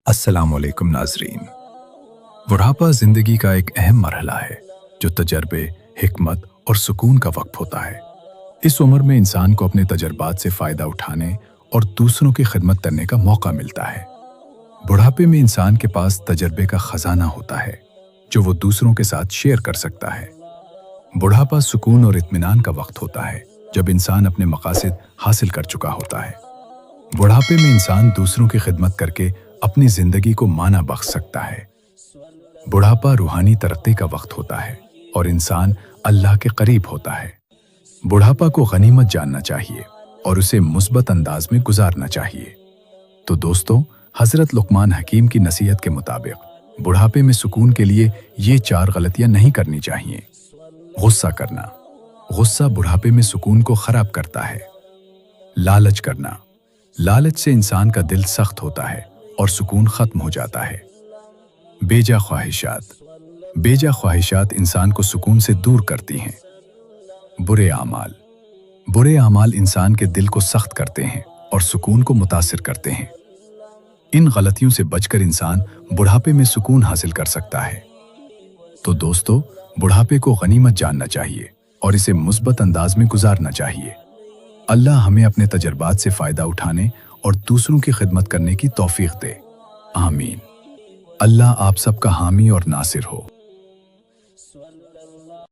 السلام علیکم ناظرین۔ بڑھاپا زندگی کا ایک اہم مرحلہ ہے جو تجربے، حکمت اور سکون کا وقت ہوتا ہے۔ اس عمر میں انسان کو اپنے تجربات سے فائدہ اٹھانے اور دوسروں کی خدمت کرنے کا موقع ملتا ہے۔ بڑھاپے میں انسان کے پاس تجربے کا خزانہ ہوتا ہے جو وہ دوسروں کے ساتھ شیئر کر سکتا ہے۔ بڑھاپا سکون اور اطمینان کا وقت ہوتا ہے جب انسان اپنے مقاصد حاصل کر چکا ہوتا ہے۔ بڑھاپے میں انسان دوسروں کی خدمت کر کے اپنی زندگی کو معنی بخش سکتا ہے۔ بڑھاپا روحانی ترقی کا وقت ہوتا ہے اور انسان اللہ کے قریب ہوتا ہے۔ بڑھاپا کو غنیمت جاننا چاہیے اور اسے مثبت انداز میں گزارنا چاہیے۔ تو دوستو، حضرت لقمان حکیم کی نصیحت کے مطابق بڑھاپے میں سکون کے لیے یہ 4 غلطیاں نہیں کرنی چاہیے۔ غصہ کرنا۔ غصہ بڑھاپے میں سکون کو خراب کرتا ہے۔ لالچ کرنا۔ لالچ سے انسان کا دل سخت ہوتا ہے اور سکون ختم ہو جاتا ہے۔ بیجا خواہشات۔ بیجا خواہشات انسان کو سکون سے دور کرتی ہیں۔ برے اعمال۔ برے اعمال انسان کے دل کو سخت کرتے ہیں اور سکون کو متاثر کرتے ہیں۔ ان غلطیوں سے بچ کر انسان بڑھاپے میں سکون حاصل کر سکتا ہے۔ تو دوستو، بڑھاپے کو غنیمت جاننا چاہیے اور اسے مثبت انداز میں گزارنا چاہیے۔ اللہ ہمیں اپنے تجربات سے فائدہ اٹھانے اور دوسروں کی خدمت کرنے کی توفیق دے۔ آمین۔ اللہ آپ سب کا حامی اور ناصر ہو۔